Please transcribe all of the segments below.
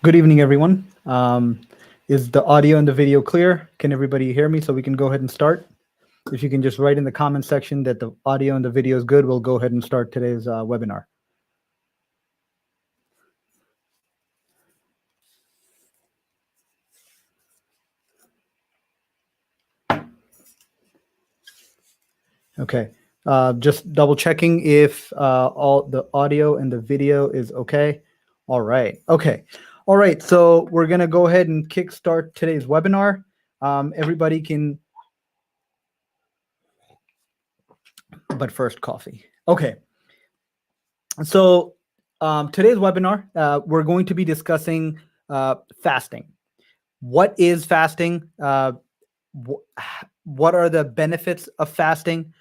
Good evening, everyone. Is the audio and the video clear? Can everybody hear me so we can go ahead and start? If you can just write in the comment section that the audio and the video is good, we'll go ahead and start today's webinar. Okay, just double checking if all the audio and the video is okay. All right, okay. All right, so we're gonna go ahead and kickstart today's webinar. Everybody can, but first coffee. Okay, so today's webinar, we're going to be discussing fasting. What is fasting? What are the benefits of fasting?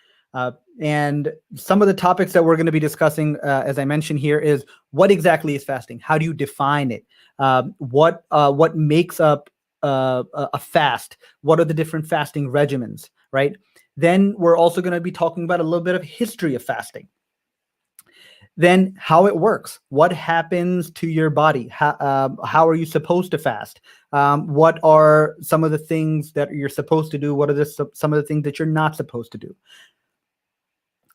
And some of the topics that we're going to be discussing, as I mentioned here, is what exactly is fasting? How do you define it? What makes up a fast? What are the different fasting regimens, right? Then we're also going to be talking about a little bit of history of fasting. Then how it works, what happens to your body, how are you supposed to fast, what are some of the things that you're supposed to do, what are some of the things that you're not supposed to do.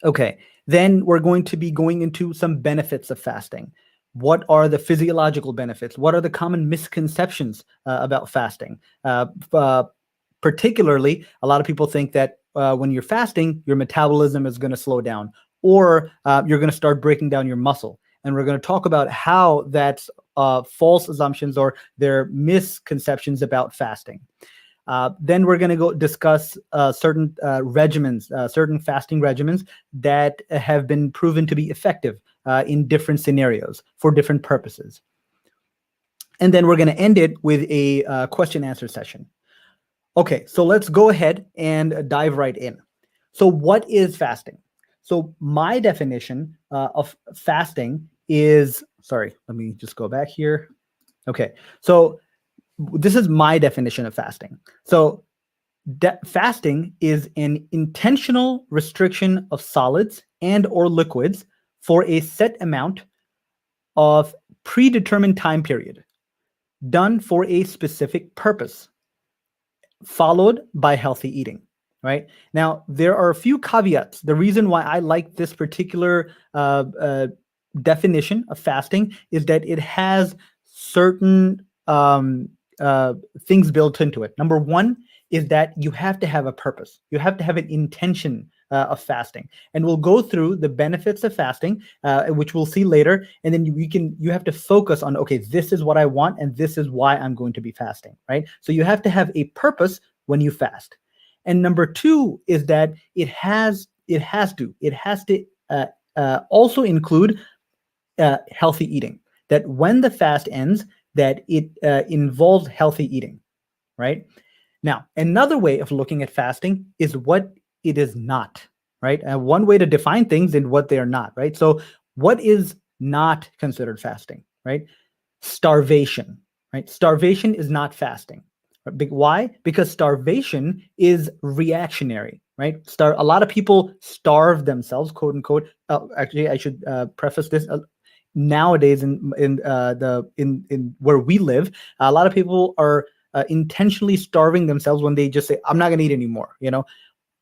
Okay, then we're going to be going into some benefits of fasting. What are the physiological benefits? What are the common misconceptions about fasting? Particularly, a lot of people think that when you're fasting, your metabolism is going to slow down, or you're going to start breaking down your muscle. And we're going to talk about how that's false assumptions or their misconceptions about fasting. Then we're going to go discuss certain regimens, certain fasting regimens that have been proven to be effective in different scenarios for different purposes. And then we're going to end it with a question answer session. Okay, so let's go ahead and dive right in. So what is fasting? So my definition of fasting is, sorry, let me just go back here. Okay, so this is my definition of fasting. So fasting is an intentional restriction of solids and or liquids for a set amount of predetermined time period, done for a specific purpose, followed by healthy eating. Right now, there are a few caveats. The reason why I like this particular definition of fasting is that it has certain things built into it. Number one is that you have to have a purpose. You have to have an intention of fasting, and we'll go through the benefits of fasting, which we'll see later. And then you have to focus on, okay, this is what I want, and this is why I'm going to be fasting. Right. So you have to have a purpose when you fast. And number two is that it has to also include healthy eating. That when the fast ends, that it involves healthy eating, right? Now, another way of looking at fasting is what it is not, right? One way to define things and what they are not, right? So what is not considered fasting, right? Starvation, right? Starvation is not fasting. Why? Because starvation is reactionary, right? A lot of people starve themselves, quote unquote. Actually, I should preface this. Nowadays, in where we live, a lot of people are intentionally starving themselves when they just say, "I'm not going to eat anymore,"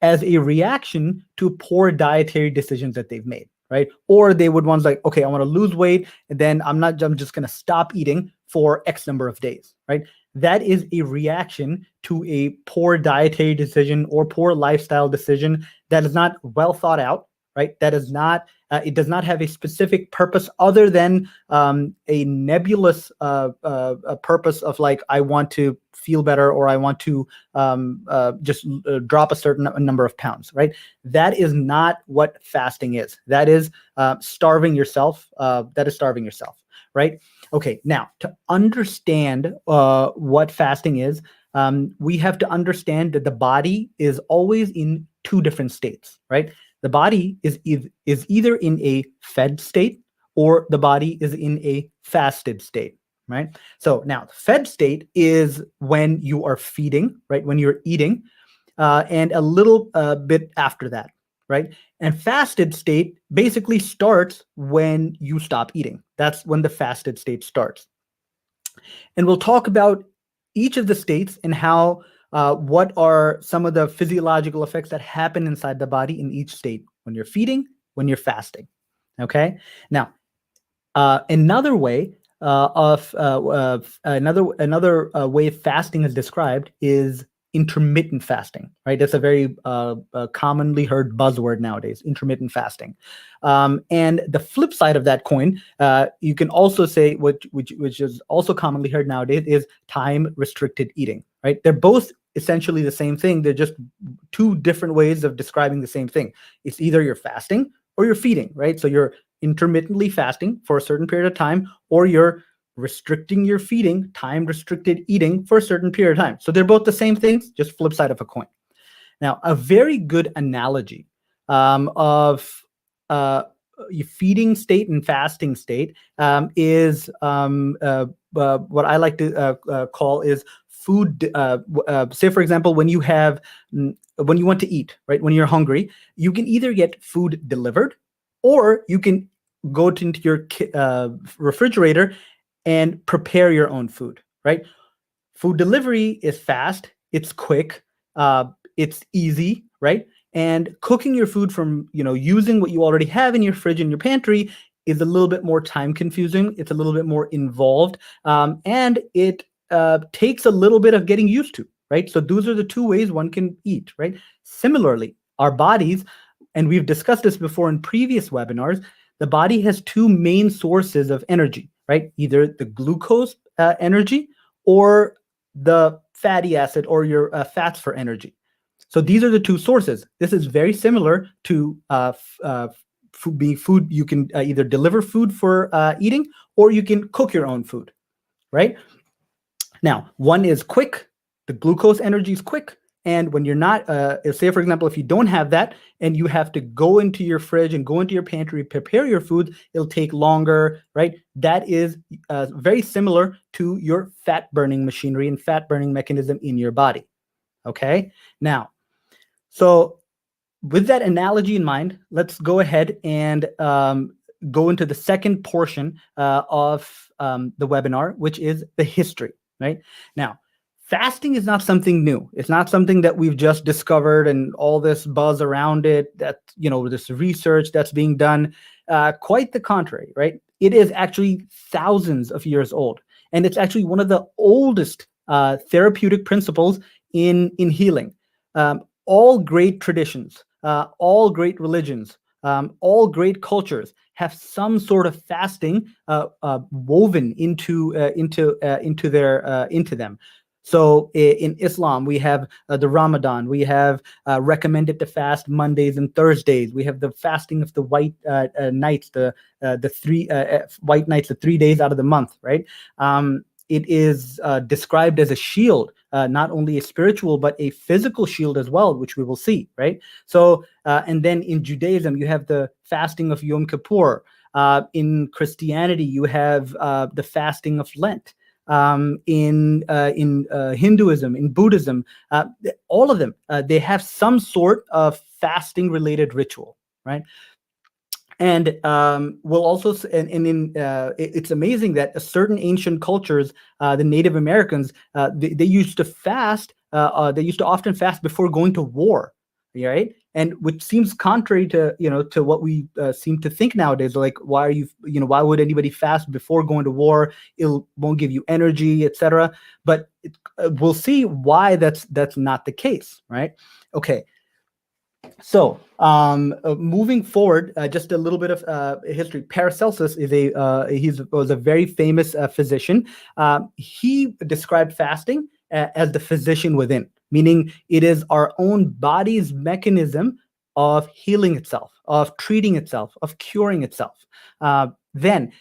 as a reaction to poor dietary decisions that they've made. Right? Or they would want like, okay, I want to lose weight, and then I'm just going to stop eating for X number of days. Right? That is a reaction to a poor dietary decision or poor lifestyle decision that is not well thought out, right? That is not, it does not have a specific purpose other than a nebulous purpose of like, I want to feel better, or I want to just drop a certain number of pounds, right? That is not what fasting is. That is starving yourself. That is starving yourself, right? Okay, now to understand what fasting is, we have to understand that the body is always in two different states, right? The body is either in a fed state or the body is in a fasted state, right? So now, fed state is when you are feeding, right? When you're eating, and a little bit after that, right? And fasted state basically starts when you stop eating. That's when the fasted state starts. And we'll talk about each of the states and how what are some of the physiological effects that happen inside the body in each state when you're feeding, when you're fasting. Okay. Now, another way another way fasting is described is intermittent fasting, right? That's a very commonly heard buzzword nowadays, intermittent fasting. And the flip side of that coin, you can also say, which is also commonly heard nowadays, is time restricted eating, right? They're both essentially the same thing. They're just two different ways of describing the same thing. It's either you're fasting or you're feeding, right? So you're intermittently fasting for a certain period of time, or you're restricting your feeding, time restricted eating for a certain period of time. So they're both the same things, just flip side of a coin. Now, a very good analogy of feeding state and fasting state is what I like to call is food. Say, for example, when you want to eat, right? When you're hungry, you can either get food delivered, or you can go into your refrigerator and prepare your own food, right? Food delivery is fast, it's quick, it's easy, right? And cooking your food from, using what you already have in your fridge and your pantry is a little bit more time consuming. It's a little bit more involved, and it takes a little bit of getting used to, right? So those are the two ways one can eat, right? Similarly, our bodies, and we've discussed this before in previous webinars, the body has two main sources of energy, right? Either the glucose energy or the fatty acid or your fats for energy. So these are the two sources. This is very similar to food. You can either deliver food for eating, or you can cook your own food, right? Now, one is quick. The glucose energy is quick. And when you're not, say, for example, if you don't have that and you have to go into your fridge and go into your pantry, prepare your food, it'll take longer, right? That is very similar to your fat burning machinery and fat burning mechanism in your body. Okay. Now, so with that analogy in mind, let's go ahead and go into the second portion of the webinar, which is the history, right? Now, fasting is not something new. It's not something that we've just discovered and all this buzz around it, that, this research that's being done. Quite the contrary, right? It is actually thousands of years old. And it's actually one of the oldest therapeutic principles in healing. All great traditions, all great religions, all great cultures have some sort of fasting woven into them. So in Islam, we have the Ramadan. We have recommended to fast Mondays and Thursdays. We have the fasting of the white nights, the three white nights, the 3 days out of the month, right? It is described as a shield, not only a spiritual, but a physical shield as well, which we will see, right? So, and then in Judaism, you have the fasting of Yom Kippur. In Christianity, you have the fasting of Lent. In Hinduism, in Buddhism, all of them, they have some sort of fasting related ritual, right? And we'll also, it's amazing that certain ancient cultures, the Native Americans, they used to fast. They used to often fast before going to war, right? And which seems contrary to to what we seem to think nowadays. Like, why would anybody fast before going to war? It won't give you energy, etc. But we'll see why that's not the case, right? Okay. So, moving forward, just a little bit of history. Paracelsus was a very famous physician. He described fasting as the physician within, meaning it is our own body's mechanism of healing itself, of treating itself, of curing itself. Then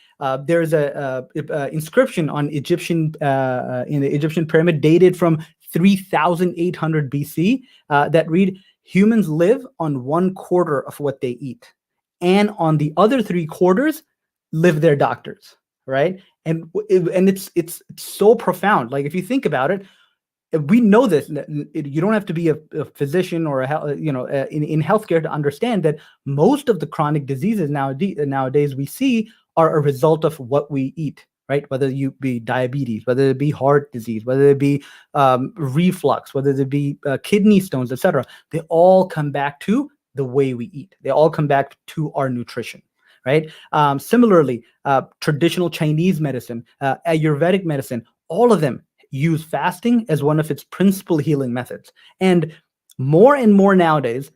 there's a inscription on Egyptian in the Egyptian pyramid dated from 3,800 BC that read, "Humans live on 1/4 of what they eat, and on the other 3/4 live their doctors," right? And it's so profound. Like, if you think about it, we know this. You don't have to be a physician or in healthcare to understand that most of the chronic diseases nowadays we see are a result of what we eat, right? Whether you be diabetes, whether it be heart disease, whether it be reflux, whether it be kidney stones, etc. They all come back to the way we eat. They all come back to our nutrition, right? Similarly, traditional Chinese medicine, Ayurvedic medicine, all of them use fasting as one of its principal healing methods. And more nowadays,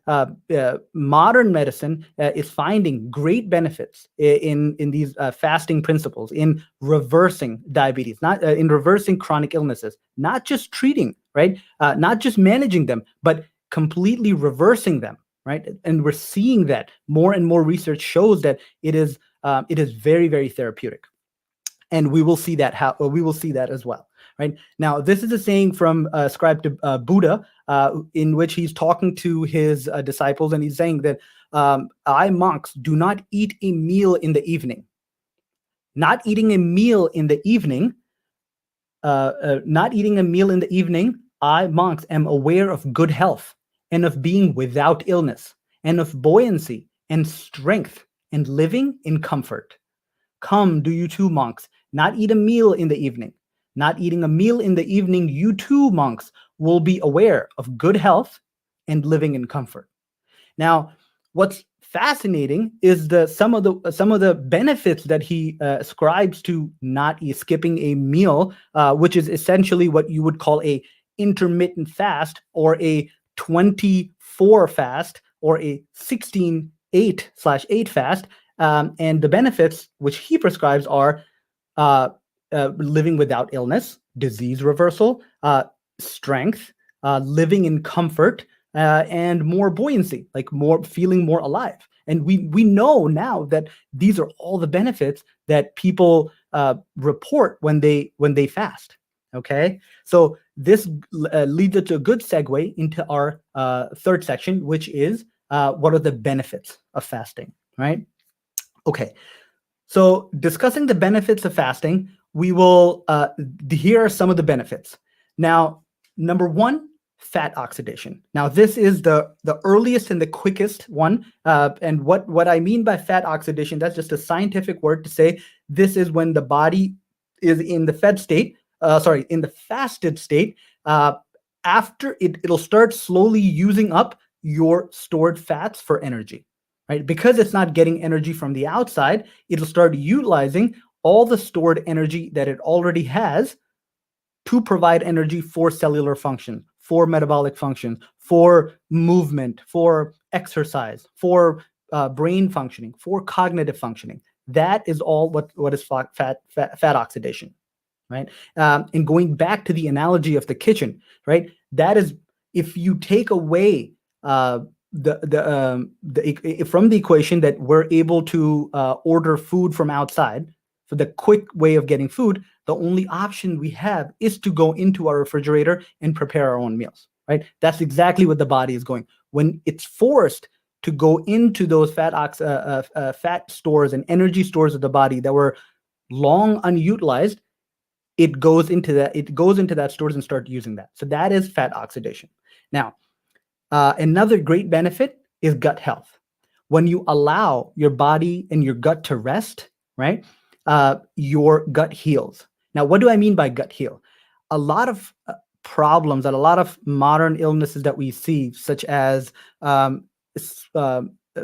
modern medicine is finding great benefits in these fasting principles, in reversing diabetes, not in reversing chronic illnesses, not just treating, right? Not just managing them, but completely reversing them, right? And we're seeing that more and more research shows that it is very, very therapeutic. And we will see that as well, right? Now, this is a saying from ascribed to Buddha, in which he's talking to his disciples, and he's saying that I monks do not eat a meal in the evening. Not eating a meal in the evening, I monks am aware of good health and of being without illness and of buoyancy and strength and living in comfort. Come, do you too, monks, not eat a meal in the evening. Not eating a meal in the evening, you too, monks, will be aware of good health and living in comfort. Now, what's fascinating is some of the benefits that he ascribes to not skipping a meal, which is essentially what you would call a intermittent fast, or a 24 fast, or a 16/8 fast. And the benefits which he prescribes are living without illness, disease reversal, strength, living in comfort, and more buoyancy, like feeling more alive. And we know now that these are all the benefits that people report when they fast. Okay, so this leads us to a good segue into our third section, which is what are the benefits of fasting, right? Okay, so discussing the benefits of fasting, we will, here are some of the benefits. Now, number one, fat oxidation. Now, this is the earliest and the quickest one. And what I mean by fat oxidation, that's just a scientific word to say this is when the body is in the in the fasted state. After it'll start slowly using up your stored fats for energy. Right? Because it's not getting energy from the outside, it'll start utilizing all the stored energy that it already has to provide energy for cellular function, for metabolic function, for movement, for exercise, for brain functioning, for cognitive functioning. That is all what is fat oxidation, right? And going back to the analogy of the kitchen, right? That is, if you take away from the equation that we're able to order food from outside for the quick way of getting food, the only option we have is to go into our refrigerator and prepare our own meals, right? That's exactly what the body is going. When it's forced to go into those fat stores and energy stores of the body that were long unutilized, it goes into that stores and start using that. So that is fat oxidation. Now, another great benefit is gut health. When you allow your body and your gut to rest, right, your gut heals. Now, what do I mean by gut heal? A lot of problems and a lot of modern illnesses that we see, such as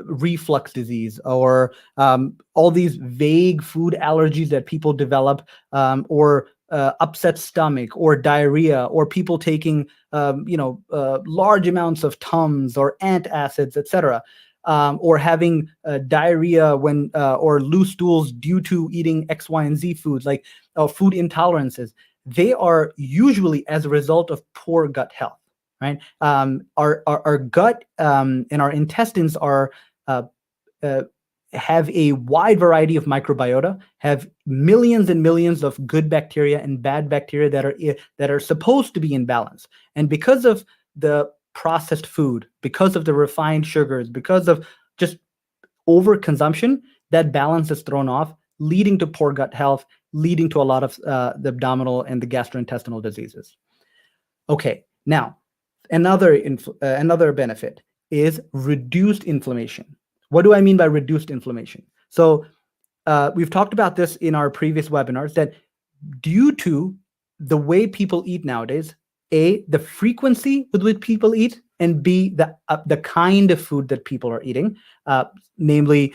reflux disease, or all these vague food allergies that people develop, or upset stomach, or diarrhea, or people taking large amounts of Tums or antacids, etc., or having diarrhea or loose stools due to eating X, Y, and Z foods, like food intolerances. They are usually as a result of poor gut health, right? Our gut and our intestines have a wide variety of microbiota, have millions and millions of good bacteria and bad bacteria that are supposed to be in balance. And because of the processed food, because of the refined sugars, because of just overconsumption, that balance is thrown off, leading to poor gut health, leading to a lot of the abdominal and the gastrointestinal diseases. Okay, now another benefit is reduced inflammation. What do I mean by reduced inflammation? So we've talked about this in our previous webinars, that due to the way people eat nowadays, A, the frequency with which people eat, and B, the kind of food that people are eating, namely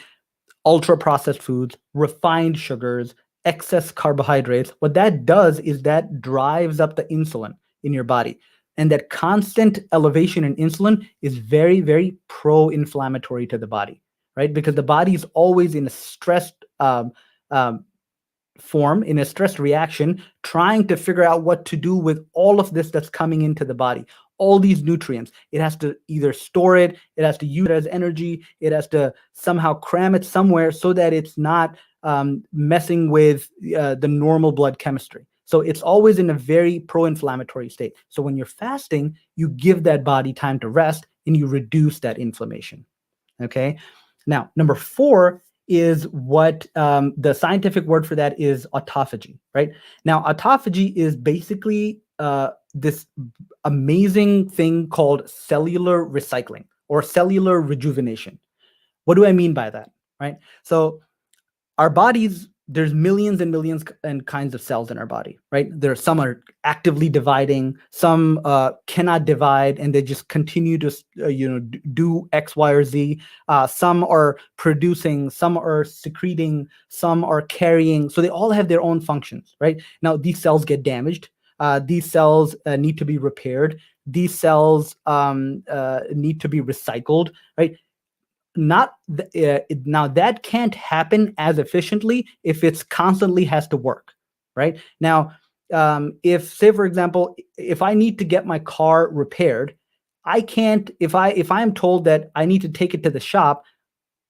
ultra processed foods, refined sugars, excess carbohydrates, what that does is that drives up the insulin in your body. And that constant elevation in insulin is very, very pro-inflammatory to the body, right? Because the body is always in a stressed um, form, in a stress reaction, trying to figure out what to do with all of this that's coming into the body, all these nutrients. It has to either store it, it has to use it as energy, it has to somehow cram it somewhere so that it's not messing with the normal blood chemistry. So it's always in a very pro-inflammatory state. So when you're fasting, you give that body time to rest and you reduce that inflammation. Okay. Now, number 4 is what the scientific word for that is autophagy, right? Now, autophagy is basically this amazing thing called cellular recycling or cellular rejuvenation. What do I mean by that, right? So our bodies, there's millions and millions and kinds of cells in our body, right? Some are actively dividing, some cannot divide, and they just continue to do X, Y, or Z. Some are producing, some are secreting, some are carrying. So they all have their own functions, right? Now these cells get damaged. These cells need to be repaired. These cells need to be recycled, right? Now that can't happen as efficiently if it's constantly has to work, right? Now, if, say for example, if I need to get my car repaired, I can't, if I'm told that I need to take it to the shop,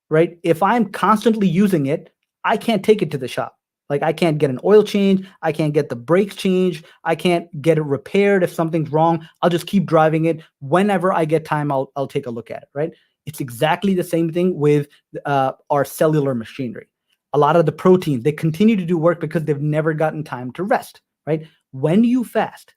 right? If I'm constantly using it, I can't take it to the shop. Like I can't get an oil change, I can't get the brakes changed, I can't get it repaired if something's wrong. I'll just keep driving it. Whenever I get time, I'll take a look at it, right? It's exactly the same thing with our cellular machinery. A lot of the proteins, they continue to do work because they've never gotten time to rest, right? When you fast,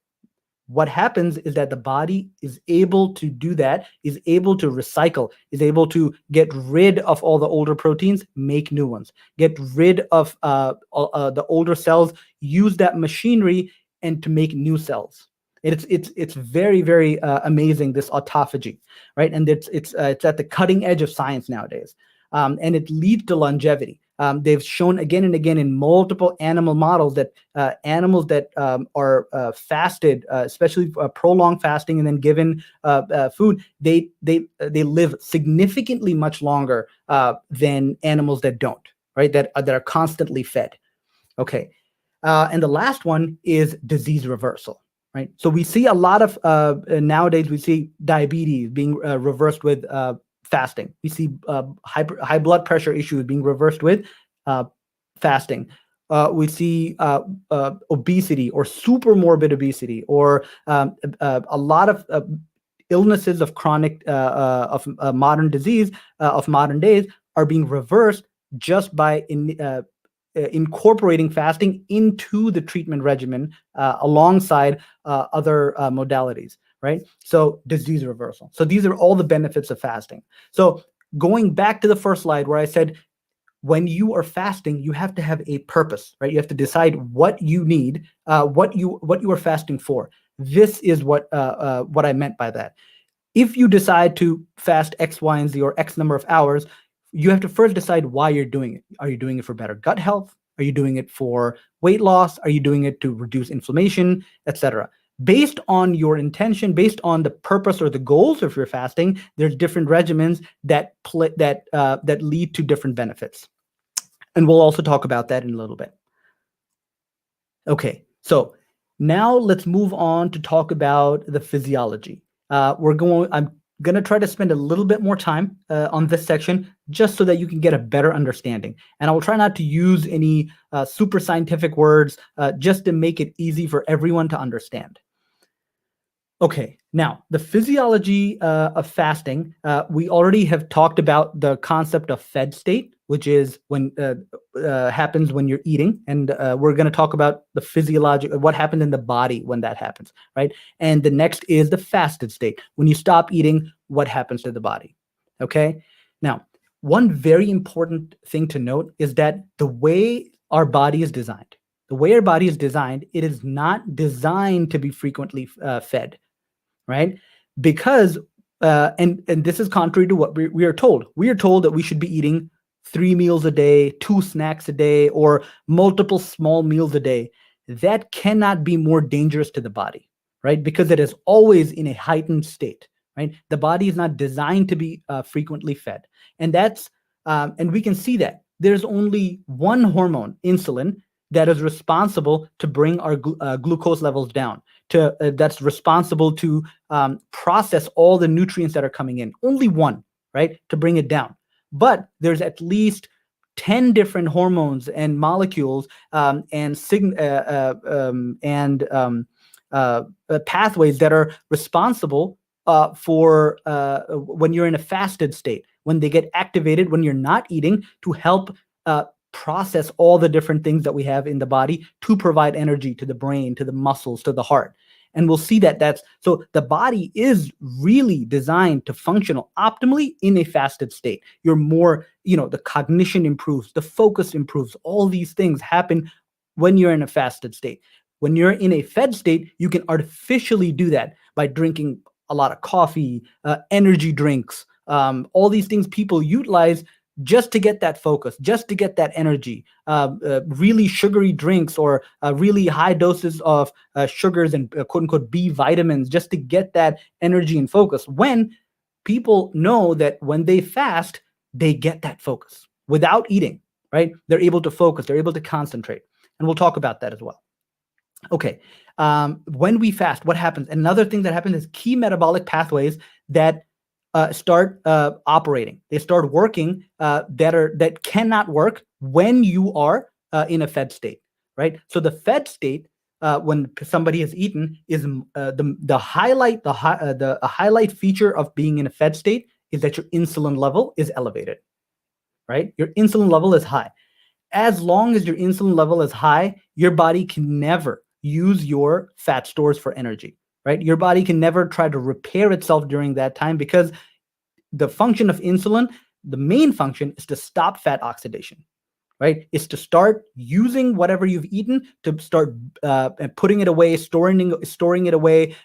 what happens is that the body is able to do that, is able to recycle, is able to get rid of all the older proteins, make new ones, get rid of the older cells, use that machinery and to make new cells. It's very, very amazing, this autophagy, right? And it's at the cutting edge of science nowadays, and it leads to longevity. They've shown again and again in multiple animal models that animals that are fasted, especially prolonged fasting, and then given food, they live significantly much longer than animals that don't, right? That are constantly fed. Okay, and the last one is disease reversal. Right. So we see a lot of nowadays, we see diabetes being reversed with fasting. We see high blood pressure issues being reversed with fasting. We see obesity or super morbid obesity, or a lot of illnesses of chronic of modern disease of modern days are being reversed just by incorporating fasting into the treatment regimen alongside other modalities, right? So disease reversal. So these are all the benefits of fasting. So going back to the first slide where I said, when you are fasting, you have to have a purpose, right? You have to decide what you need, what you are fasting for. This is what I meant by that. If you decide to fast X, Y, and Z, or X number of hours, you have to first decide why you're doing it. Are you doing it for better gut health? Are you doing it for weight loss? Are you doing it to reduce inflammation, etc.? Based on your intention, based on the purpose or the goals of your fasting, there's different regimens that lead to different benefits. And we'll also talk about that in a little bit. Okay, so now let's move on to talk about the physiology. I'm going to try to spend a little bit more time on this section just so that you can get a better understanding. And I will try not to use any super scientific words just to make it easy for everyone to understand. Okay, now the physiology of fasting, we already have talked about the concept of fed state, which is when happens when you're eating, and we're going to talk about the physiological, what happens in the body when that happens, right? And the next is the fasted state. When you stop eating, what happens to the body? Okay, now one very important thing to note is that the way our body is designed, it is not designed to be frequently fed, right? Because and this is contrary to what we are told. We are told that we should be eating 3 meals a day, 2 snacks a day, or multiple small meals a day. That cannot be more dangerous to the body, right? Because it is always in a heightened state, right? The body is not designed to be frequently fed, and and we can see that there's only one hormone, insulin, that is responsible to bring our glucose levels down. That's responsible to process all the nutrients that are coming in. Only one, right, to bring it down. But there's at least 10 different hormones and molecules and pathways that are responsible for when you're in a fasted state, when they get activated, when you're not eating, to help process all the different things that we have in the body to provide energy to the brain, to the muscles, to the heart. And we'll see that so the body is really designed to function optimally in a fasted state. You're more, the cognition improves, the focus improves. All these things happen when you're in a fasted state. When you're in a fed state, you can artificially do that by drinking a lot of coffee, energy drinks, all these things people utilize just to get that focus, just to get that energy, really sugary drinks or really high doses of sugars and quote unquote B vitamins, just to get that energy and focus. When people know that when they fast, they get that focus without eating, right? They're able to focus, they're able to concentrate. And we'll talk about that as well. Okay. When we fast, what happens? Another thing that happens is key metabolic pathways that start operating. They start working that cannot work when you are in a fed state, right? So the fed state, when somebody has eaten, is the highlight feature of being in a fed state is that your insulin level is elevated, right? Your insulin level is high. As long as your insulin level is high, your body can never use your fat stores for energy, right? Your body can never try to repair itself during that time, because the function of insulin, the main function, is to stop fat oxidation, right? It's to start using whatever you've eaten to start putting it away, storing it away,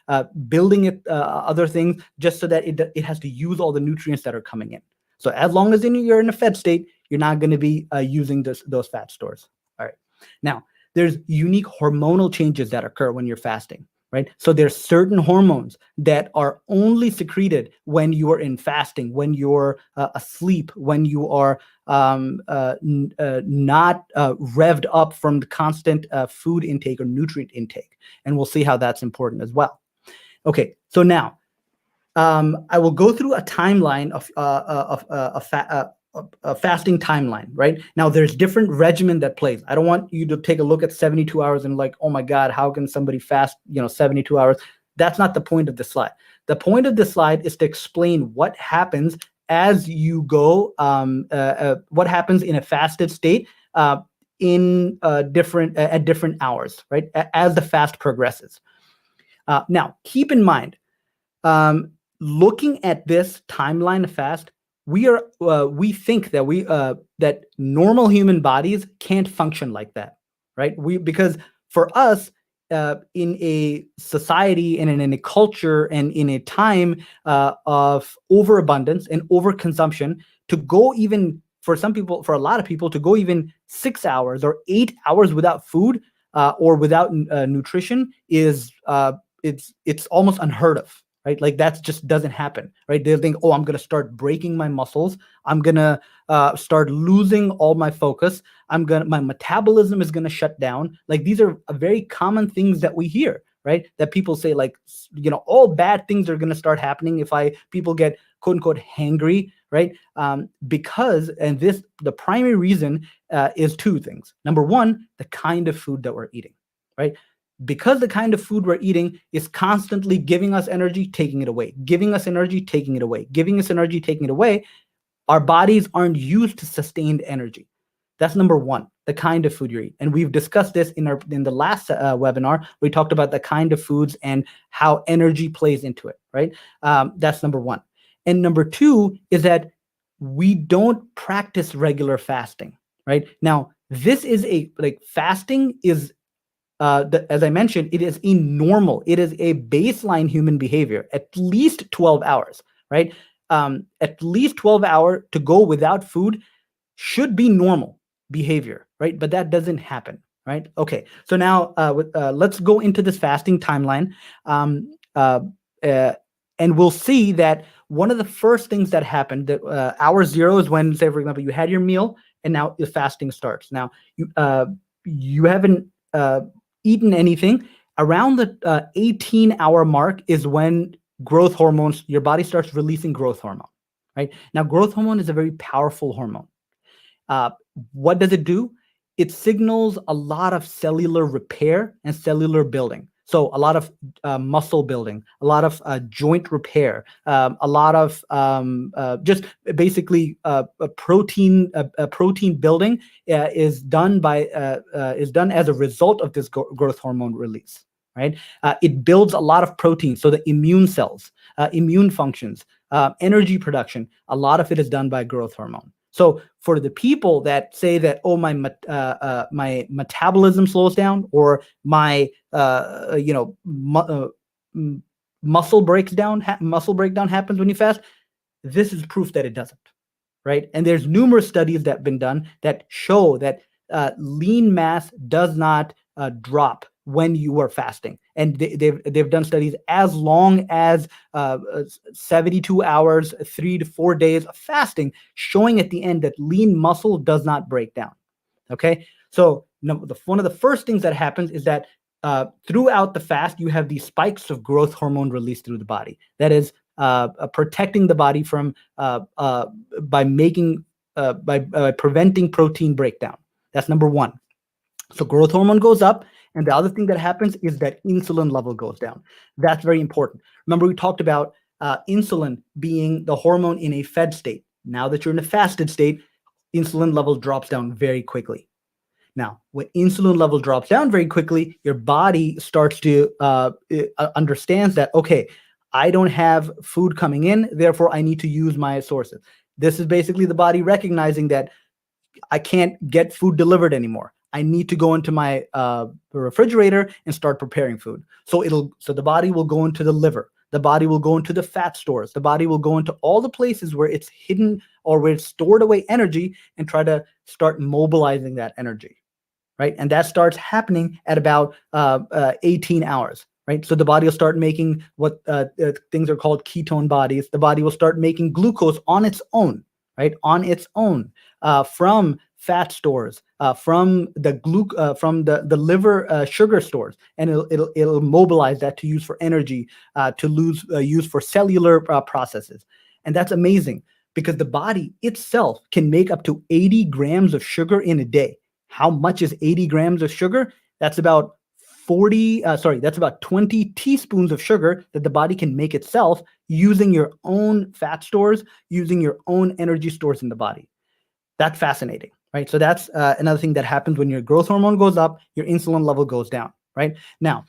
building it, other things, just so that it has to use all the nutrients that are coming in. So as long as you're in a fed state, you're not going to be using those fat stores. All right. Now, there's unique hormonal changes that occur when you're fasting, right? So there's certain hormones that are only secreted when you are in fasting, when you're asleep, when you are not revved up from the constant food intake or nutrient intake. And we'll see how that's important as well. Okay, so now I will go through a timeline of a fasting timeline, right? Now, there's different regimen that plays. I don't want you to take a look at 72 hours and like, oh my God, how can somebody fast, 72 hours? That's not the point of the slide. The point of the slide is to explain what happens as you go, what happens in a fasted state in at different hours, right? As the fast progresses. Now, keep in mind, looking at this timeline of fast, we think that that normal human bodies can't function like that, right? Because for us, in a society and in a culture and in a time of overabundance and overconsumption, to go even for a lot of people, to go even 6 hours or 8 hours without food or without nutrition is it's almost unheard of. Right? Like that just doesn't happen, right? They'll think, oh, I'm going to start breaking my muscles. I'm going to start losing all my focus. My metabolism is going to shut down. Like these are very common things that we hear, right? That people say like, all bad things are going to start happening if people get quote unquote hangry, right? The primary reason is two things. Number one, the kind of food that we're eating, right? Because the kind of food we're eating is constantly giving us energy, taking it away, giving us energy, taking it away, giving us energy, taking it away, our bodies aren't used to sustained energy. That's number one, the kind of food you eat. And we've discussed this in the last webinar. We talked about the kind of foods and how energy plays into it, right? That's number one. And number two is that we don't practice regular fasting, right? Now, this is fasting is, as I mentioned, it is it is a baseline human behavior, at least 12 hours, right? At least 12 hours to go without food should be normal behavior, right? But that doesn't happen, right? Okay, so now let's go into this fasting timeline, um, uh, uh, and we'll see that one of the first things that happened, that hour zero is when, say, for example, you had your meal and now the fasting starts. Now you haven't eaten anything. Around the 18-hour mark is when growth hormones, your body starts releasing growth hormone, right? Now, growth hormone is a very powerful hormone. Uh, what does it do? It signals a lot of cellular repair and cellular building. So a lot of muscle building, a lot of joint repair, a lot of just basically protein building is done as a result of this growth hormone release. Right? It builds a lot of protein, so the immune cells, immune functions, energy production. A lot of it is done by growth hormone. So for the people that say that, oh, my metabolism slows down, or my muscle breakdown happens when you fast, this is proof that it doesn't, right? And there's numerous studies that have been done that show that lean mass does not drop when you are fasting. And they've done studies as long as 72 hours, 3 to 4 days of fasting, showing at the end that lean muscle does not break down. Okay, so one of the first things that happens is that throughout the fast, you have these spikes of growth hormone released through the body. That is protecting the body from by preventing protein breakdown. That's number one. So growth hormone goes up, and the other thing that happens is that insulin level goes down. That's very important. Remember, we talked about insulin being the hormone in a fed state. Now that you're in a fasted state, insulin level drops down very quickly. Now, when insulin level drops down very quickly, your body starts to understands that, okay, I don't have food coming in, therefore I need to use my sources. This is basically the body recognizing that I can't get food delivered anymore. I need to go into my refrigerator and start preparing food. So the body will go into the liver. The body will go into the fat stores. The body will go into all the places where it's hidden or where it's stored away energy, and try to start mobilizing that energy, right? And that starts happening at about 18 hours, right? So the body will start making what things are called ketone bodies. The body will start making glucose on its own, right? On its own, from fat stores, from the liver sugar stores, and it'll mobilize that to use for energy, to use for cellular processes. And that's amazing, because the body itself can make up to 80 grams of sugar in a day. How much is 80 grams of sugar? That's about 20 teaspoons of sugar that the body can make itself, using your own fat stores, using your own energy stores in the body. That's fascinating, right? So that's another thing that happens when your growth hormone goes up, your insulin level goes down, right? Now,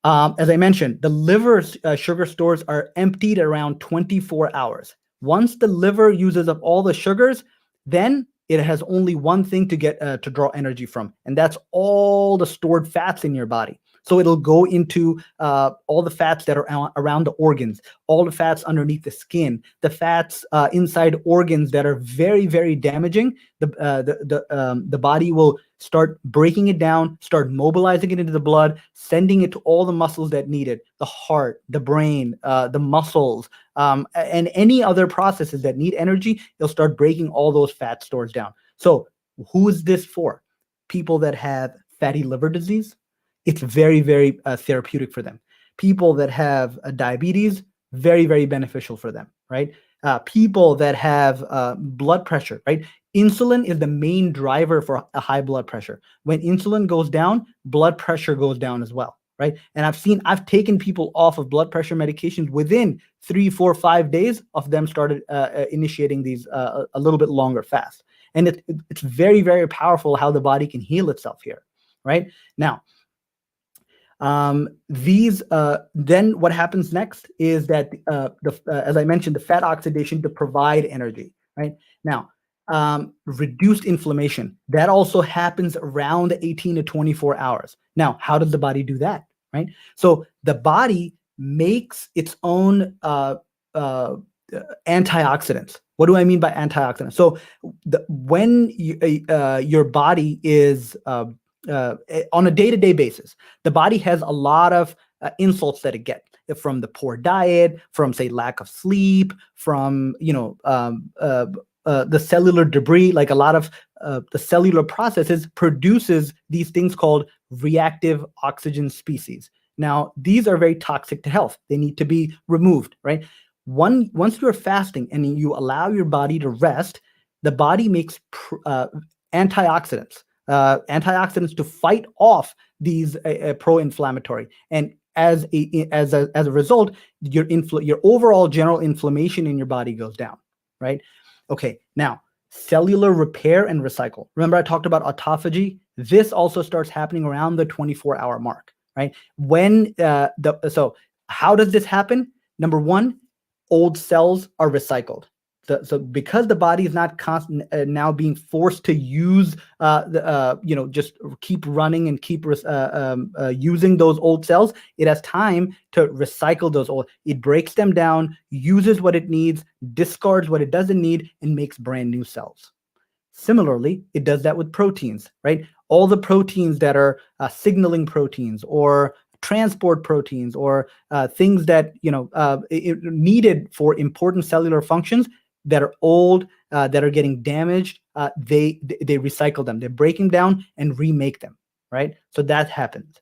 as I mentioned, the liver's sugar stores are emptied around 24 hours. Once the liver uses up all the sugars, then it has only one thing to get to draw energy from, and that's all the stored fats in your body. So it'll go into all the fats that are around the organs, all the fats underneath the skin, the fats inside organs that are very, very damaging. The body will start breaking it down, start mobilizing it into the blood, sending it to all the muscles that need it, the heart, the brain, the muscles, and any other processes that need energy. They'll start breaking all those fat stores down. So who is this for? People that have fatty liver disease. It's very, very therapeutic for them. People that have diabetes, very, very beneficial for them, right? People that have blood pressure, right? Insulin is the main driver for a high blood pressure. When insulin goes down, blood pressure goes down as well, right? And I've taken people off of blood pressure medications within 3, 4, 5 days of them started initiating these a little bit longer fast. And it's very, very powerful how the body can heal itself here, right? Now, then what happens next is that as I mentioned, the fat oxidation to provide energy. right? Now, reduced inflammation, that also happens around 18 to 24 hours. Now, how does the body do that, right? So the body makes its own uh, antioxidants. What do I mean by antioxidants? So when your body is on a day-to-day basis, the body has a lot of insults that it gets from the poor diet, from say lack of sleep, from the cellular debris. Like a lot of the cellular processes produces these things called reactive oxygen species. Now, these are very toxic to health. They need to be removed, right? Once you're fasting and you allow your body to rest, the body makes antioxidants, antioxidants to fight off these pro-inflammatory. And as a result, your overall general inflammation in your body goes down, right? Okay, now cellular repair and recycle. Remember I talked about autophagy? This also starts happening around the 24-hour mark, right? So how does this happen? Number one, old cells are recycled. So because the body is not now being forced to use just keep running and keep using those old cells, it has time to recycle those old. It breaks them down, uses what it needs, discards what it doesn't need, and makes brand new cells. Similarly, it does that with proteins, right? All the proteins that are signaling proteins or transport proteins or things that needed for important cellular functions that are old, that are getting damaged, they recycle them. They break them down and remake them, right? So that happens.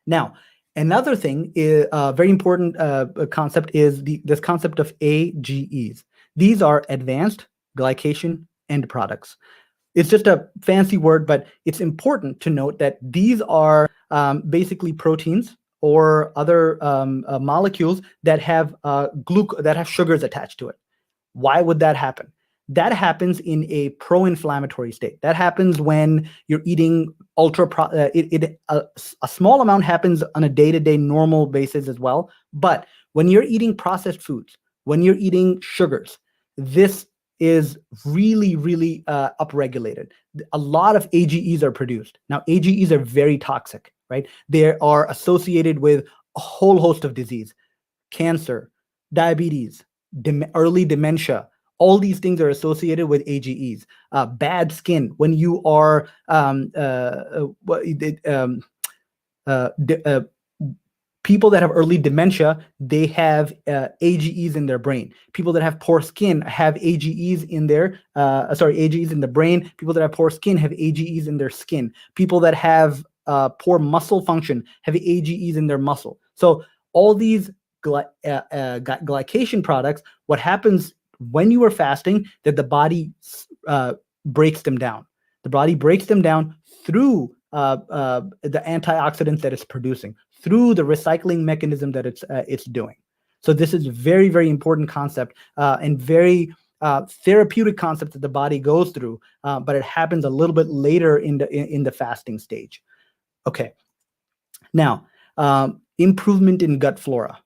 Now, another thing is a very important concept is this concept of AGEs. These are advanced glycation end products. It's just a fancy word, but it's important to note that these are basically proteins or other molecules that have that have sugars attached to it. Why would that happen? That happens in a pro-inflammatory state. That happens when you're eating a small amount happens on a day-to-day normal basis as well. But when you're eating processed foods, when you're eating sugars, this is really, really upregulated. A lot of AGEs are produced. Now, AGEs are very toxic, right? They are associated with a whole host of disease, cancer, diabetes, early dementia. All these things are associated with AGEs. Bad skin, when you are people that have early dementia, they have AGEs in their brain. People that have poor skin have AGEs in their AGEs in the brain. People that have poor skin have AGEs in their skin. People that have poor muscle function have AGEs in their muscle. So all these glycation products, what happens when you are fasting, that the body breaks them down. The body breaks them down through the antioxidants that it's producing, through the recycling mechanism that it's doing. So this is a very, very important concept and very therapeutic concept that the body goes through, but it happens a little bit later in the fasting stage. Okay. Now, improvement in gut flora.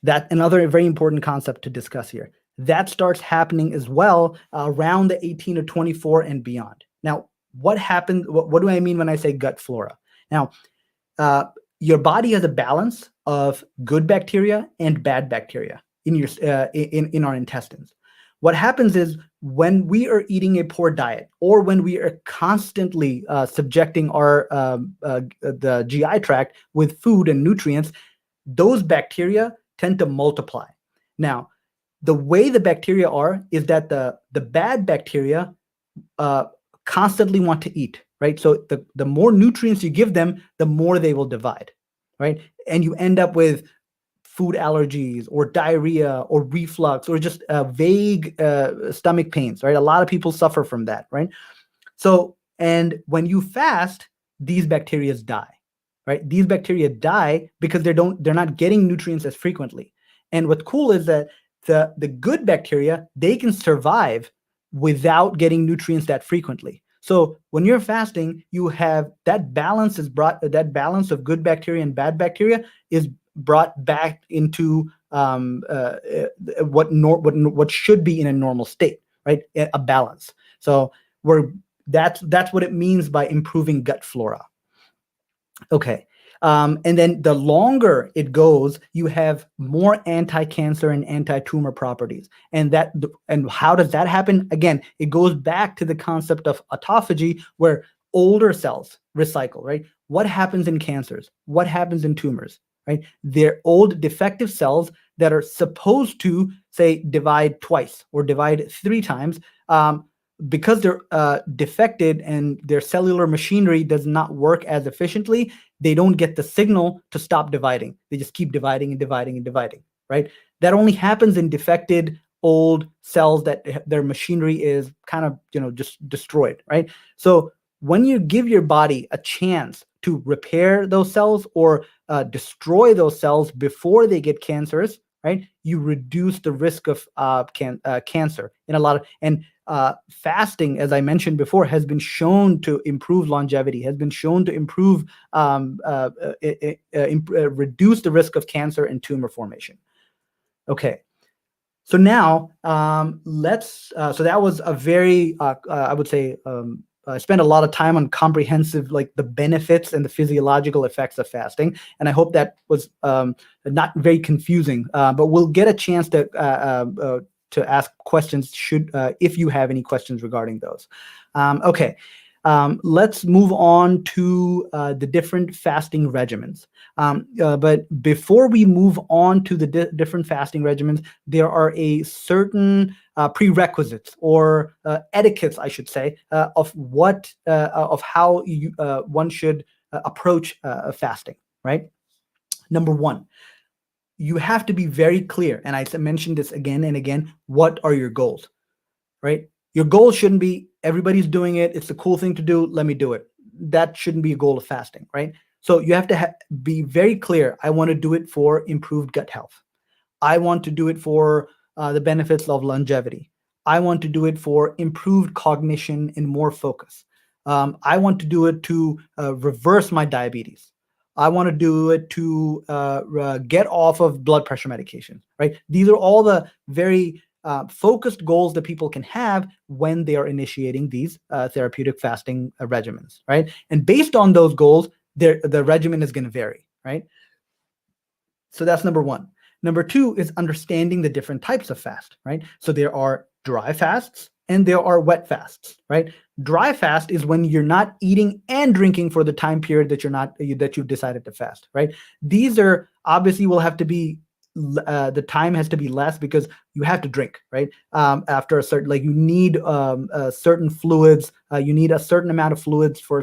That another very important concept to discuss here. That starts happening as well around the 18 to 24 and beyond. Now, what happens? What do I mean when I say gut flora? Now, your body has a balance of good bacteria and bad bacteria in your in our intestines. What happens is when we are eating a poor diet, or when we are constantly subjecting our the GI tract with food and nutrients, those bacteria tend to multiply. Now, the way the bacteria are is that the bad bacteria constantly want to eat, right? So the more nutrients you give them, the more they will divide, right? And you end up with food allergies or diarrhea or reflux or just vague stomach pains, right? A lot of people suffer from that, right? So, and when you fast, these bacteria die, right? These bacteria die because they're not getting nutrients as frequently. And what's cool is that the good bacteria, they can survive without getting nutrients that frequently. So when you're fasting, you have that balance that balance of good bacteria and bad bacteria is brought back into what should be in a normal state, right? A balance. So that's what it means by improving gut flora. Okay. And then the longer it goes, you have more anti-cancer and anti-tumor properties. And how does that happen? Again, it goes back to the concept of autophagy, where older cells recycle, right? What happens in cancers? What happens in tumors, right? They're old defective cells that are supposed to, say, divide twice or divide 3 times. Because they're defected and their cellular machinery does not work as efficiently, they don't get the signal to stop dividing. They just keep dividing and dividing and dividing, right? That only happens in defected old cells that their machinery is kind of, just destroyed, right? So when you give your body a chance to repair those cells or destroy those cells before they get cancerous, right, you reduce the risk of cancer in a lot of, and fasting, as I mentioned before, has been shown to improve longevity, has been shown to improve, reduce the risk of cancer and tumor formation. Okay. So now so that was a very, I would say, I spent a lot of time on comprehensive, like the benefits and the physiological effects of fasting. And I hope that was not very confusing, but we'll get a chance to ask questions if you have any questions regarding those. Okay. Let's move on to the different fasting regimens. But before we move on to the different fasting regimens, there are a certain prerequisites or etiquettes, I should say, of how one should approach fasting, right? Number one, you have to be very clear, and I mentioned this again and again, what are your goals, right? Your goal shouldn't be everybody's doing it, it's a cool thing to do, let me do it. That shouldn't be a goal of fasting, right? So you have to be very clear. I want to do it for improved gut health. I want to do it for the benefits of longevity. I want to do it for improved cognition and more focus. I want to do it to reverse my diabetes. I want to do it to get off of blood pressure medication, right? These are all the very focused goals that people can have when they are initiating these therapeutic fasting regimens, right? And based on those goals, the regimen is going to vary, right? So that's number one. Number two is understanding the different types of fast, right? So there are dry fasts and there are wet fasts, right? Dry fast is when you're not eating and drinking for the time period that you've decided to fast, right? These are obviously will have to be the time has to be less because you have to drink, right? After a certain, like you need certain fluids, you need a certain amount of fluids for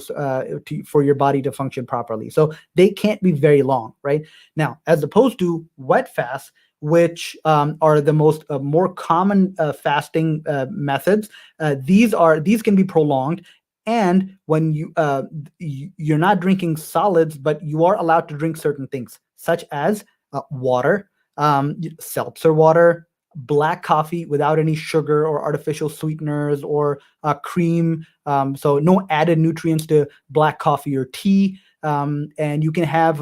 your body to function properly. So they can't be very long, right? Now, as opposed to wet fasts, which are the more common fasting methods, these can be prolonged. And when you're not drinking solids, but you are allowed to drink certain things, such as water, seltzer water, black coffee without any sugar or artificial sweeteners or cream. So no added nutrients to black coffee or tea. And you can have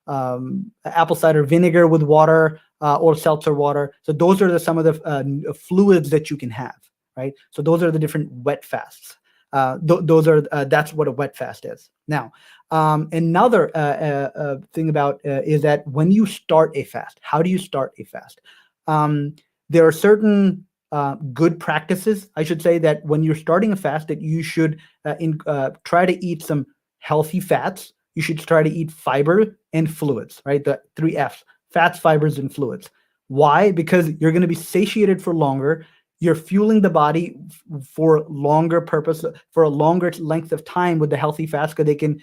apple cider vinegar with water or seltzer water. So those are some of the fluids that you can have, right? So those are the different wet fasts. That's what a wet fast is. Now, another thing about is that when you start a fast, how do you start a fast? There are certain good practices, I should say, that when you're starting a fast, that you should try to eat some healthy fats. You should try to eat fiber and fluids, right? The 3 Fs: fats, fibers, and fluids. Why? Because you're going to be satiated for longer. You're fueling the body for longer purpose, for a longer length of time with the healthy fats, because they can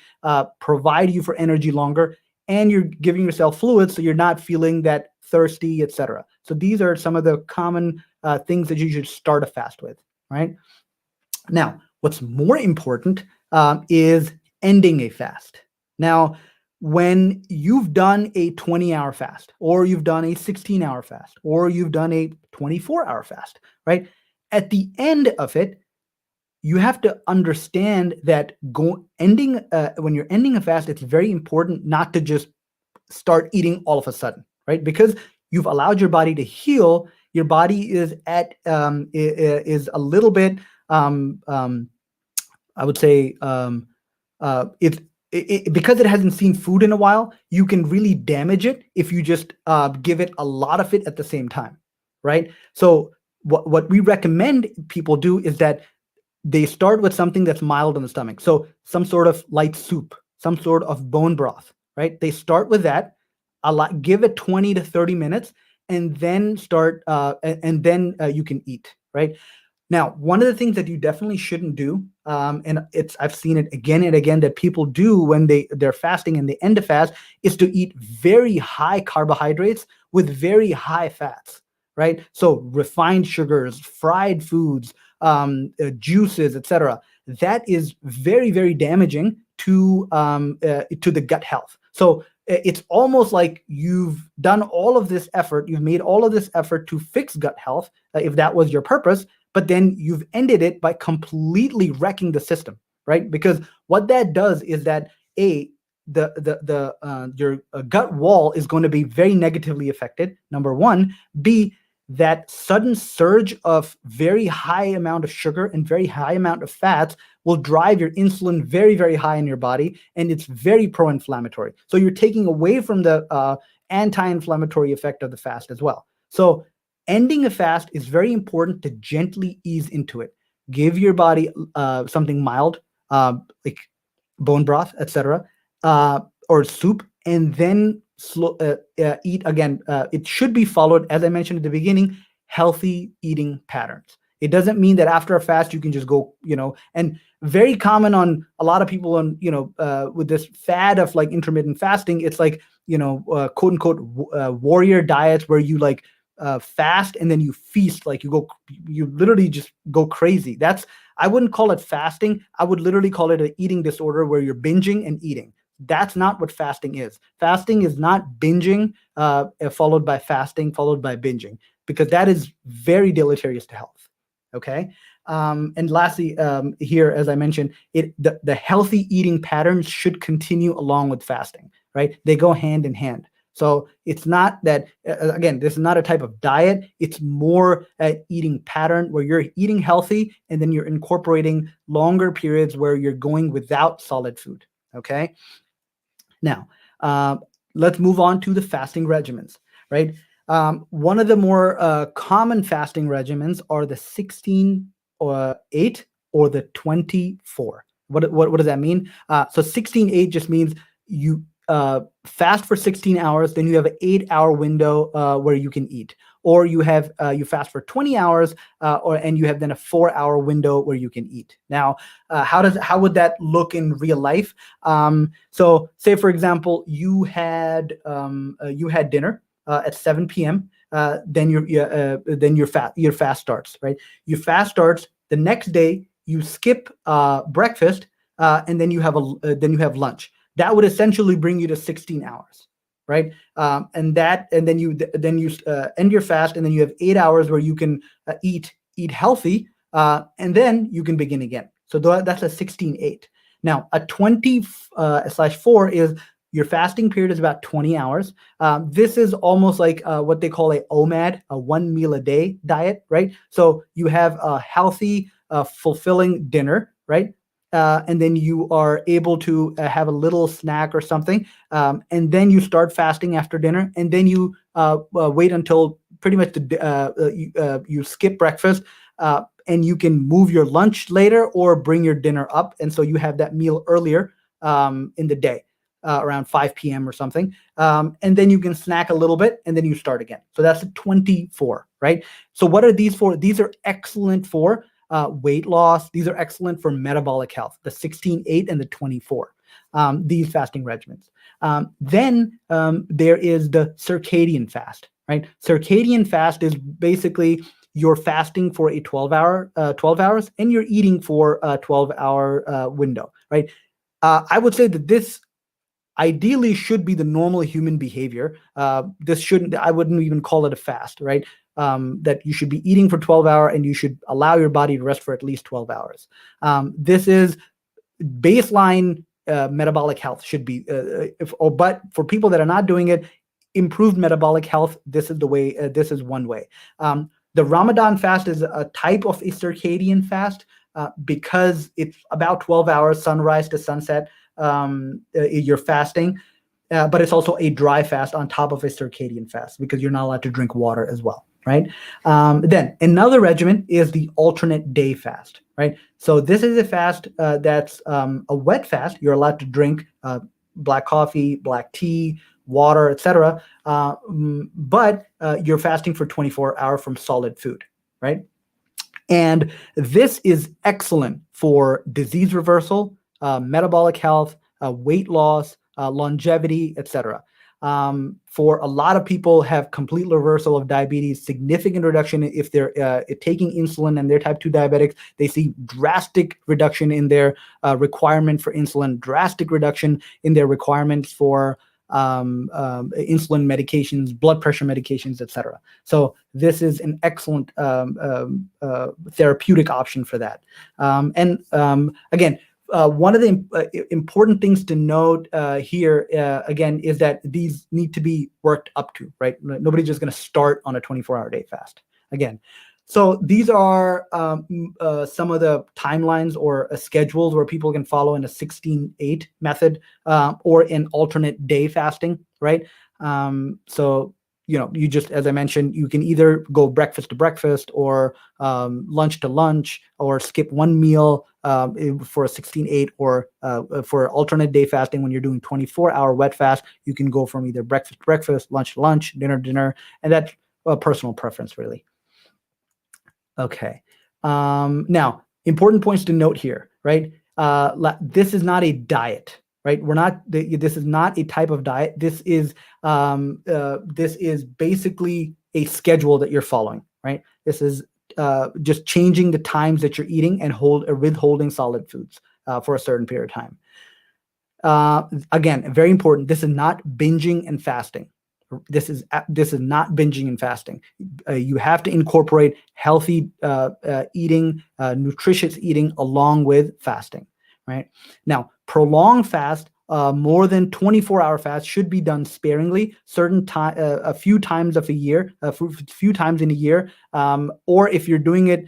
provide you for energy longer, and you're giving yourself fluids, so you're not feeling that thirsty, etc. So these are some of the common things that you should start a fast with, right? Now, what's more important is ending a fast. Now, when you've done a 20-hour fast, or you've done a 16-hour fast, or you've done a 24-hour fast, right? At the end of it, you have to understand that when you're ending a fast, it's very important not to just start eating all of a sudden, right? Because you've allowed your body to heal, your body is at is a little bit I would say because it hasn't seen food in a while, you can really damage it if you just give it a lot of it at the same time, right? So what we recommend people do is that they start with something that's mild on the stomach. So some sort of light soup, some sort of bone broth, right? They start with that, give it 20 to 30 minutes, and then you can eat, right? Now, one of the things that you definitely shouldn't do, and I've seen it again and again that people do when they're fasting and they end a fast, is to eat very high carbohydrates with very high fats, right? So refined sugars, fried foods, juices, etc. That is very, very damaging to the gut health. So it's almost like you've done all of this effort, you've made all of this effort to fix gut health, if that was your purpose, but then you've ended it by completely wrecking the system, right? Because what that does is that your gut wall is going to be very negatively affected, number one. B, that sudden surge of very high amount of sugar and very high amount of fats will drive your insulin very, very high in your body, and it's very pro-inflammatory. So you're taking away from the anti-inflammatory effect of the fast as well. So ending a fast is very important to gently ease into it. Give your body something mild, like bone broth, etc., or soup, and then eat again. It should be followed, as I mentioned at the beginning, healthy eating patterns. It doesn't mean that after a fast you can just go, and very common on a lot of people on, with this fad of like intermittent fasting, it's like, quote unquote warrior diets where you like fast and then you feast, like you literally just go crazy. I wouldn't call it fasting. I would literally call it an eating disorder where you're binging and eating. That's not what fasting is. Fasting is not binging followed by fasting followed by binging, because that is very deleterious to health. Okay. And lastly, here, as I mentioned, the healthy eating patterns should continue along with fasting, right? They go hand in hand. So it's not that, again, this is not a type of diet. It's more an eating pattern where you're eating healthy and then you're incorporating longer periods where you're going without solid food. Okay. Now, let's move on to the fasting regimens, right? One of the more common fasting regimens are the 16 or 8 or the 24. What does that mean? So 16-8 just means you fast for 16 hours, then you have an 8-hour window where you can eat, or you fast for 20 hours, and you have then a 4-hour window where you can eat. Now, how would that look in real life? So, say for example, you had dinner at 7 p.m. Then your fast starts, right? Your fast starts the next day. You skip breakfast, and then you have lunch. That would essentially bring you to 16 hours, right? And then you end your fast, and then you have 8 hours where you can eat healthy, and then you can begin again. So that's a 16-8. Now, a 20/4 is your fasting period is about 20 hours. This is almost like what they call a OMAD, a 1 meal a day diet, right? So you have a healthy, fulfilling dinner, right? And then you are able to have a little snack or something, and then you start fasting after dinner, and then you wait until pretty much you skip breakfast, and you can move your lunch later or bring your dinner up, and so you have that meal earlier in the day, around 5 p.m. or something, and then you can snack a little bit, and then you start again. So that's a 24, right? So what are these for? These are excellent for weight loss. These are excellent for metabolic health, the 16-8 and the 24, these fasting regimens. Then there is the circadian fast, right? Circadian fast is basically you're fasting for a 12 hours, and you're eating for a 12-hour window, right? I would say that this ideally should be the normal human behavior. I wouldn't even call it a fast, right? That you should be eating for 12 hours and you should allow your body to rest for at least 12 hours. This is baseline metabolic health should be, but for people that are not doing it, improved metabolic health, this is the way. This is one way. The Ramadan fast is a type of a circadian fast because it's about 12 hours, sunrise to sunset. You're fasting, but it's also a dry fast on top of a circadian fast because you're not allowed to drink water as well, right? Then another regimen is the alternate day fast, right? So this is a fast that's a wet fast. You're allowed to drink black coffee, black tea, water, etc. But you're fasting for 24 hours from solid food, right? And this is excellent for disease reversal, metabolic health, weight loss, longevity, etc. For a lot of people have complete reversal of diabetes, significant reduction if they're taking insulin and they're type 2 diabetics. They see drastic reduction in their requirement for insulin, drastic reduction in their requirements for insulin medications, blood pressure medications, etc. So this is an excellent therapeutic option for that. Again, one of the important things to note here, again, is that these need to be worked up to, right? Nobody's just going to start on a 24-hour day fast. Again, so these are some of the timelines or schedules where people can follow in a 16-8 method or in alternate day fasting, right? So, you just, as I mentioned, you can either go breakfast to breakfast or lunch to lunch or skip one meal for a 16-8 or for alternate day fasting. When you're doing 24-hour wet fast, you can go from either breakfast to breakfast, lunch to lunch, dinner to dinner, and that's a personal preference, really. Okay. Now, important points to note here, right? This is not a diet, right? This is not a type of diet. This is basically a schedule that you're following, right? This is just changing the times that you're eating and withholding solid foods for a certain period of time. Again, very important. This is not binging and fasting. This is not binging and fasting. You have to incorporate healthy eating, nutritious eating along with fasting, right? Now, prolonged fast, more than 24-hour fast should be done sparingly, a few times of a year, a few times in a year, or if you're doing it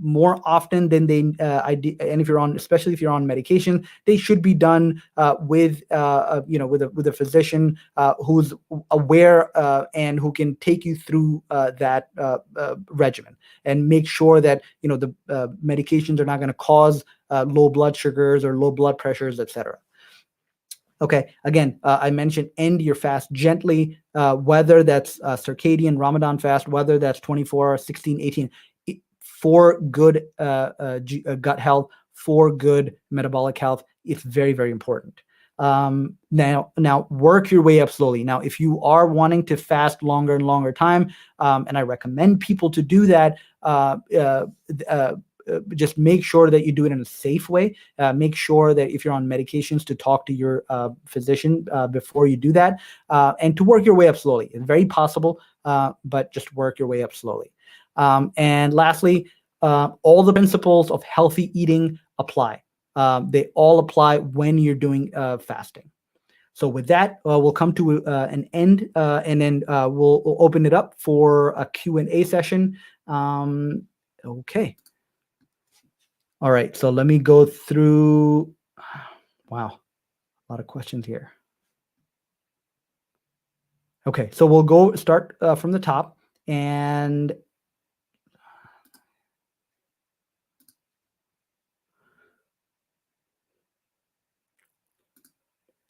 more often than and especially if you're on medication, they should be done with a physician who's aware and who can take you through that regimen and make sure that the medications are not going to cause low blood sugars or low blood pressures, etc. Okay, again, I mentioned end your fast gently, whether that's circadian Ramadan fast, whether that's 24, 16, 18, for good gut health, for good metabolic health. It's very, very important. Now work your way up slowly. Now, if you are wanting to fast longer and longer time, and I recommend people to do that, just make sure that you do it in a safe way. Make sure that if you're on medications, to talk to your physician before you do that, and to work your way up slowly. It's very possible, but just work your way up slowly. And lastly, all the principles of healthy eating apply. They all apply when you're doing fasting. So with that, we'll come to an end, and then we'll open it up for a Q&A session. Okay. All right, so let me go through. Wow, a lot of questions here. Okay, so we'll start from the top, and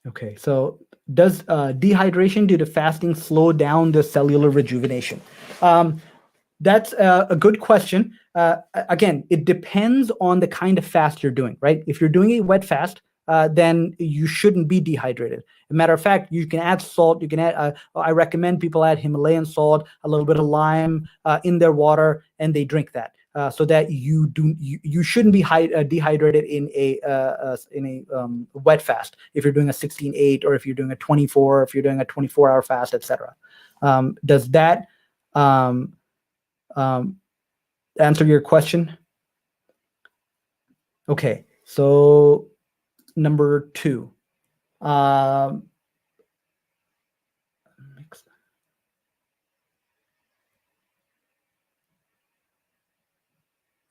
okay, so does dehydration due to fasting slow down the cellular rejuvenation? That's a good question. Again, it depends on the kind of fast you're doing, right? If you're doing a wet fast, then you shouldn't be dehydrated. As a matter of fact, you can add salt. You can add. I recommend people add Himalayan salt, a little bit of lime in their water, and they drink that, so that you shouldn't be dehydrated in a wet fast. If you're doing a 16-8, or if you're doing a 24, if you're doing a 24-hour fast, etc. Does that answer your question? Okay, so number 2. Next.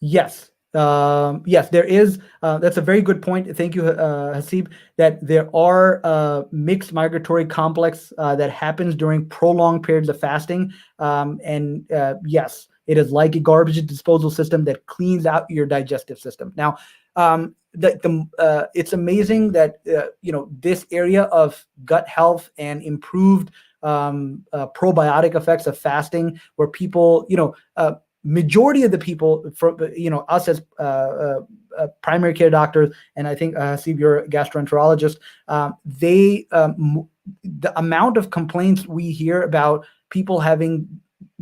Yes. Yes, there is. That's a very good point. Thank you, Hasib. That there are mixed migratory complex that happens during prolonged periods of fasting. And yes, it is like a garbage disposal system that cleans out your digestive system. Now, it's amazing that this area of gut health and improved probiotic effects of fasting, where people, majority of the people, from us as primary care doctors, and I think Steve, you're a gastroenterologist, the amount of complaints we hear about people having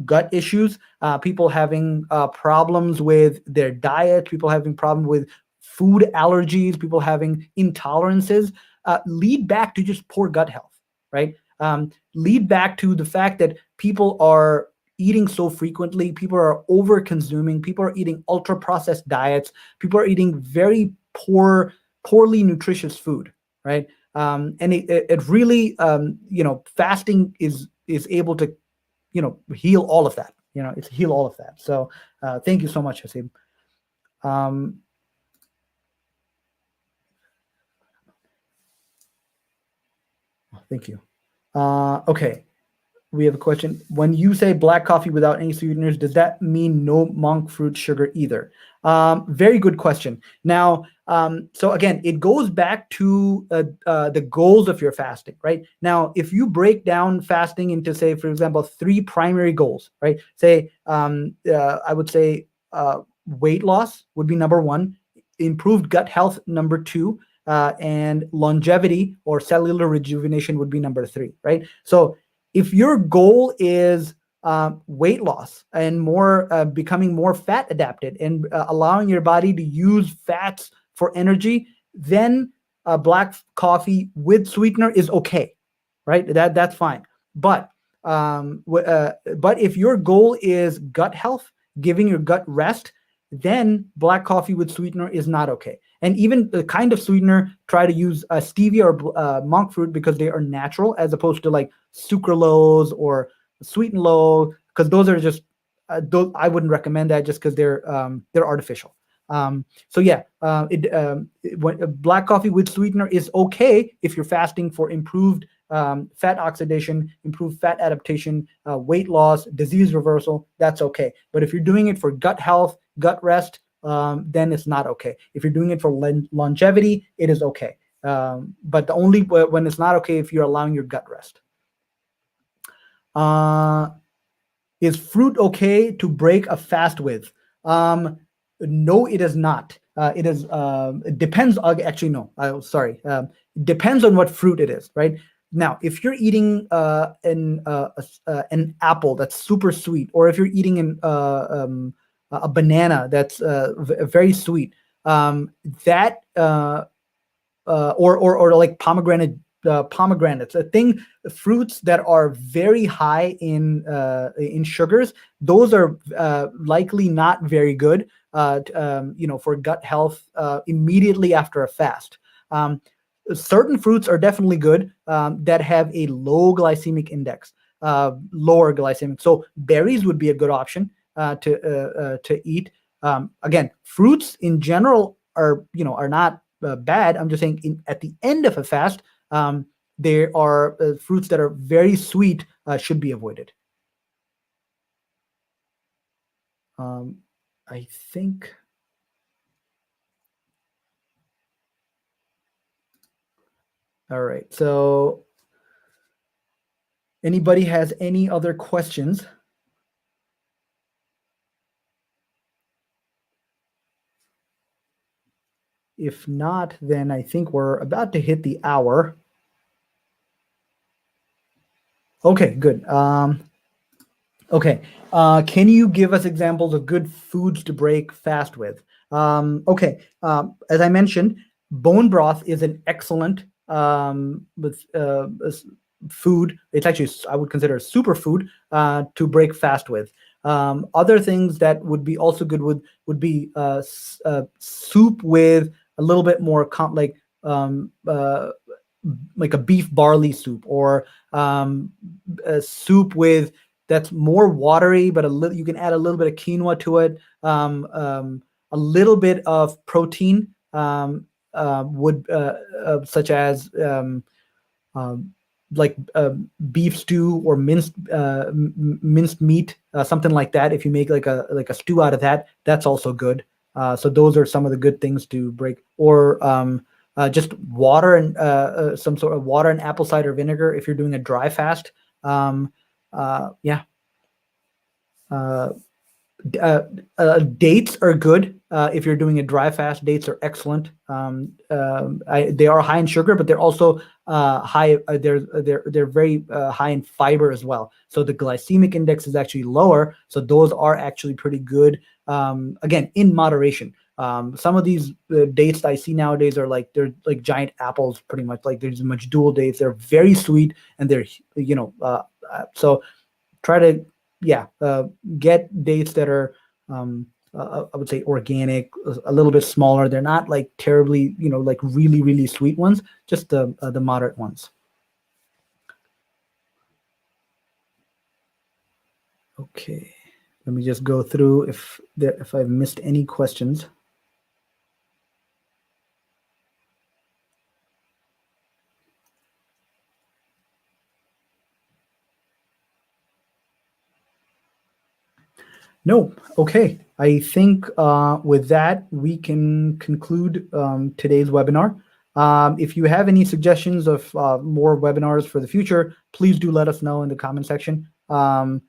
gut issues, people having problems with their diet, people having problems with food allergies, people having intolerances, lead back to just poor gut health, right? Lead back to the fact that people are eating so frequently, people are over consuming, people are eating ultra processed diets, people are eating very poorly nutritious food, right? And it really, fasting is able to, heal all of that. It's heal all of that. So thank you so much, Hasib. Thank you. Okay. We have a question. When you say black coffee without any sweeteners, does that mean no monk fruit sugar either? Very good question. Now, so again, it goes back to the goals of your fasting, right? Now, if you break down fasting into, say, for example, 3 primary goals, right? Say, I would say weight loss would be number 1, improved gut health number 2, and longevity or cellular rejuvenation would be number 3, right? So if your goal is weight loss and more becoming more fat adapted and allowing your body to use fats for energy, then black coffee with sweetener is okay, right? That's fine. But if your goal is gut health, giving your gut rest, then black coffee with sweetener is not okay. And even the kind of sweetener, try to use stevia or monk fruit, because they are natural, as opposed to like sucralose or sweet and low, because those are just I wouldn't recommend that, just because they're artificial. So yeah, black coffee with sweetener is okay if you're fasting for improved fat oxidation, improved fat adaptation, weight loss, disease reversal. That's okay. But if you're doing it for gut health, gut rest, then it's not okay. If you're doing it for longevity, it is okay. But the only when it's not okay, if you're allowing your gut rest. Is fruit okay to break a fast with? No, it is not. It is. It depends. Actually, no. Sorry. It depends on what fruit it is, right? Now, if you're eating an apple that's super sweet, or if you're eating a banana that's very sweet, that or like pomegranates, fruits that are very high in sugars, those are likely not very good for gut health immediately after a fast. Certain fruits are definitely good that have a low glycemic index, lower glycemic. So berries would be a good option to eat. Again, fruits in general are not bad. I'm just saying at the end of a fast, there are fruits that are very sweet should be avoided. I think. All right. So anybody has any other questions? If not, then I think we're about to hit the hour. Okay, good. Okay. Can you give us examples of good foods to break fast with? Okay. As I mentioned, bone broth is an excellent food. It's actually, I would consider a superfood to break fast with. Other things that would be also good would be soup with a little bit more like a beef barley soup, or a soup with that's more watery, but you can add a little bit of quinoa to it. a little bit of protein would such as like beef stew or minced meat, something like that. If you make like a stew out of that, that's also good. So those are some of the good things to break. Or just water and some sort of water and apple cider vinegar if you're doing a dry fast. Yeah. Dates are good if you're doing a dry fast. Dates are excellent. They are high in sugar, but they're also high. They're very high in fiber as well. So the glycemic index is actually lower. So those are actually pretty good. Again, in moderation. Some of these dates I see nowadays are like they're like giant apples, pretty much. Like there's much dual dates. They're very sweet and they're so try to get dates that are I would say organic, a little bit smaller. They're not like terribly, like really, really sweet ones, just the moderate ones. Okay, let me just go through if I've missed any questions. No. Okay. I think with that, we can conclude today's webinar. If you have any suggestions of more webinars for the future, please do let us know in the comment section. And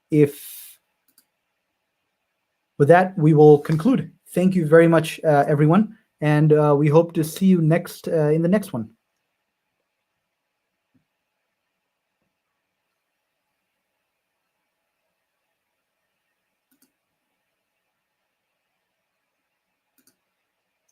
with that, we will conclude. Thank you very much, everyone. And we hope to see you next in the next one.